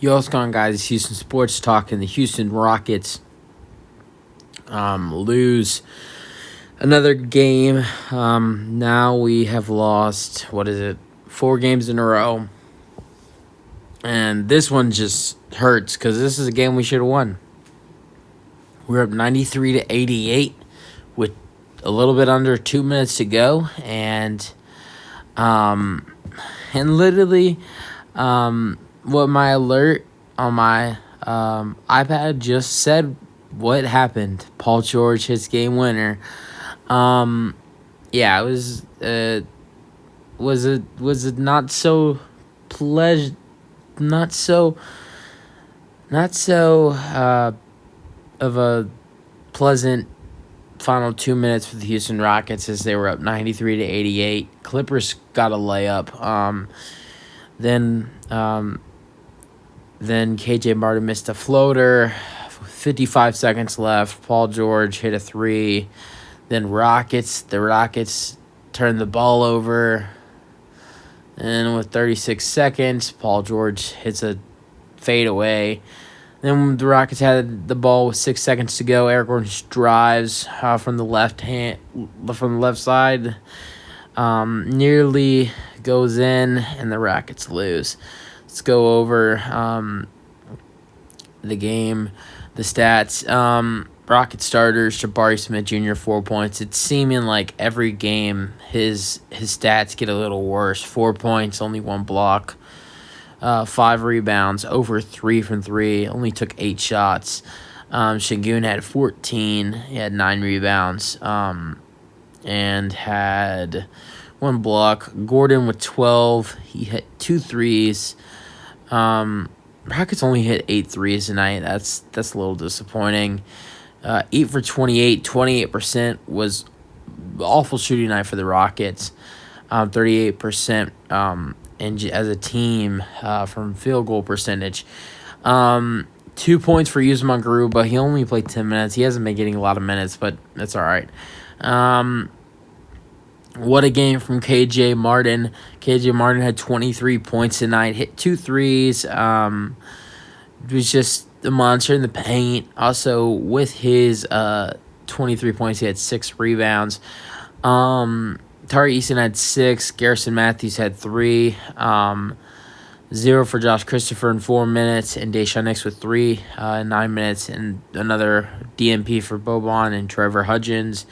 Yo, what's going on, guys? It's Houston Sports Talk, and the Houston Rockets lose another game. Now we have lost, 4 games in a row. And this one just hurts because this is a game we should have won. We're up 93-88 with a little bit under 2 minutes to go. And literally, what my alert on my iPad just said what happened. Paul George hits game winner. Yeah, it was a not so of a pleasant final 2 minutes for the Houston Rockets as they were up 93-88. Clippers got a layup. Then KJ Martin missed a floater. 55 seconds left. Paul George hit a three. Then the Rockets turned the ball over. And with 36 seconds, Paul George hits a fadeaway. Then the Rockets had the ball with 6 seconds to go. Eric Gordon drives from the left side. Nearly goes in, and the Rockets lose. Let's go over the game, the stats. Rocket starters, Jabari Smith Jr., 4 points. It's seeming like every game his stats get a little worse. 4 points, only 1 block, 5 rebounds, over 3 from 3, only took 8 shots. Şengün had 14. He had 9 rebounds and had 1 block. Gordon with 12. He hit 2 threes. Rockets only hit 8 threes tonight. That's a little disappointing. 8 for 28, 28% was awful shooting night for the Rockets. 38% as a team from field goal percentage. 2 points for Usman Garuba. He only played 10 minutes. He hasn't been getting a lot of minutes, but that's all right. What a game from KJ Martin. KJ Martin had 23 points tonight, hit 2 threes. Was just a monster in the paint. Also, with his 23 points, he had 6 rebounds. Tari Eason had 6. Garrison Matthews had 3. 0 for Josh Christopher in 4 minutes. And Daishawn Nix with 3 in 9 minutes. And another DNP for Boban and Trevor Hudgens.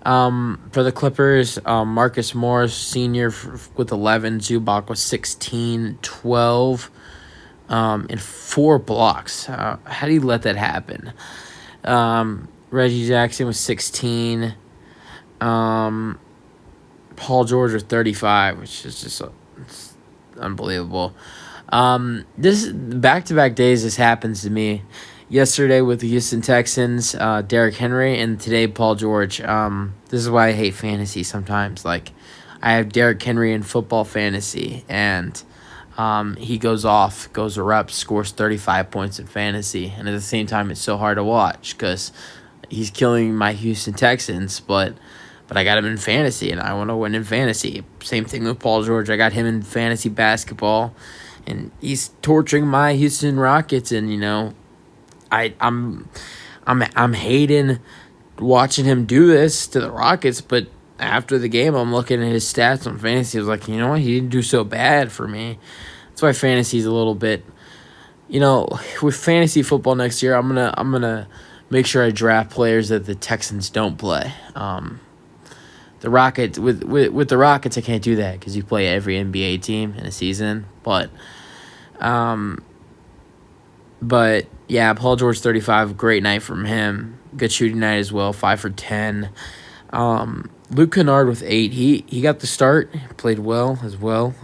For the Clippers, Marcus Morris, senior, with 11. Zubac with 16, 12, and 4 blocks. How do you let that happen? Reggie Jackson was 16. Paul George with 35, which is just it's unbelievable. This back-to-back days, this happens to me. Yesterday with the Houston Texans, Derrick Henry, and today Paul George. This is why I hate fantasy sometimes. Like, I have Derrick Henry in football fantasy, and he goes a rep, scores 35 points in fantasy, and at the same time, it's so hard to watch because he's killing my Houston Texans, but I got him in fantasy, and I want to win in fantasy. Same thing with Paul George. I got him in fantasy basketball, and he's torturing my Houston Rockets, and, you know, I'm hating watching him do this to the Rockets, but after the game, I'm looking at his stats on fantasy. I was like, you know what? He didn't do so bad for me. That's why fantasy's a little bit, you know, with fantasy football next year, I'm gonna make sure I draft players that the Texans don't play. The Rockets with the Rockets, I can't do that because you play every NBA team in a season. But yeah, Paul George 35, great night from him. Good shooting night as well, 5 for 10. Luke Kennard with 8. He got the start, played well as well.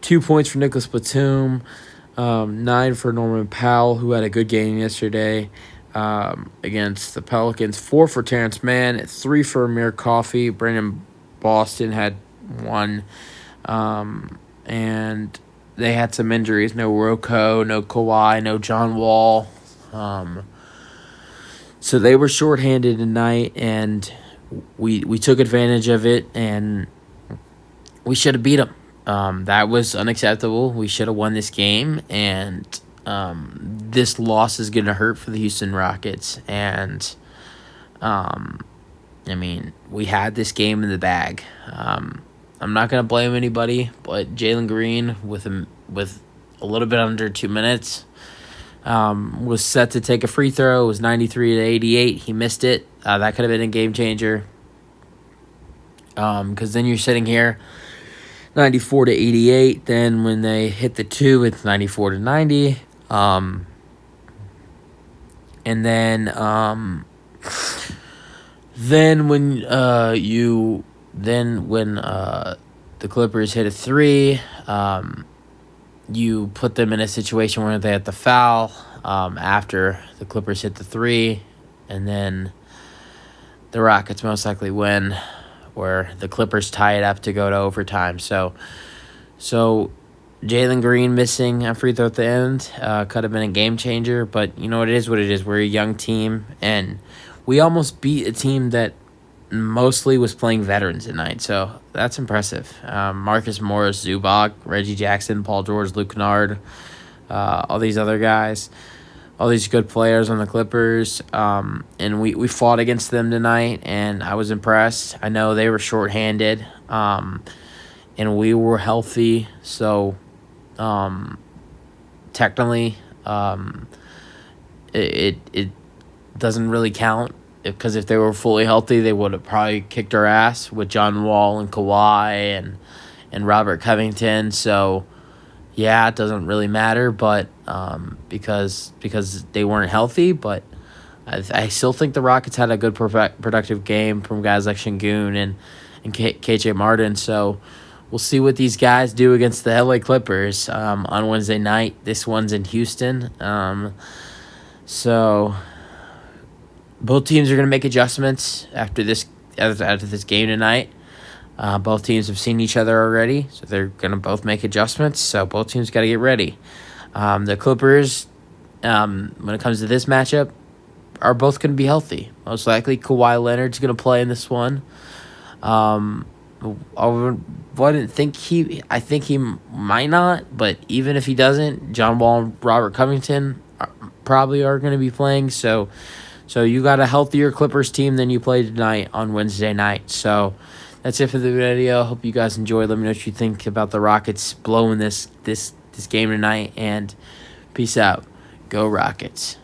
2 points for Nicholas Batum, 9 for Norman Powell, who had a good game yesterday against the Pelicans. 4 for Terrence Mann, 3 for Amir Coffey. Brandon Boston had 1, and they had some injuries. No Rocco, no Kawhi, no John Wall. So they were shorthanded tonight, and we took advantage of it, and we should have beat them. That was unacceptable. We should have won this game, and this loss is going to hurt for the Houston Rockets. And I mean, we had this game in the bag. I'm not going to blame anybody, but Jalen Green with a little bit under 2 minutes was set to take a free throw. It was 93 to 88. He missed it. That could have been a game changer. Because then you're sitting here 94 to 88. Then when they hit the two, it's 94 to 90. And then when the Clippers hit a three, you put them in a situation where they had to foul after the Clippers hit the three, and then the Rockets most likely win, where the Clippers tie it up to go to overtime. So Jalen Green missing a free throw at the end could have been a game changer, but you know, it is what it is. We're a young team, and we almost beat a team that mostly was playing veterans tonight, so that's impressive. Marcus Morris, Zubac, Reggie Jackson, Paul George, Luke Kennard, all these other guys, all these good players on the Clippers, and we fought against them tonight, and I was impressed. I know they were shorthanded, and we were healthy, so technically it doesn't really count, because if they were fully healthy, they would have probably kicked our ass with John Wall and Kawhi and Robert Covington. So, yeah, it doesn't really matter, but because they weren't healthy. But I still think the Rockets had a good productive game from guys like Şengün and KJ Martin. So we'll see what these guys do against the LA Clippers on Wednesday night. This one's in Houston. So both teams are going to make adjustments after this game tonight. Both teams have seen each other already, so they're going to both make adjustments. So both teams got to get ready. The Clippers, when it comes to this matchup, are both going to be healthy. Most likely Kawhi Leonard's going to play in this one. I think he might not, but even if he doesn't, John Wall and Robert Covington probably are going to be playing. So you got a healthier Clippers team than you played tonight on Wednesday night. So that's it for the video. Hope you guys enjoyed. Let me know what you think about the Rockets blowing this game tonight. And peace out. Go Rockets.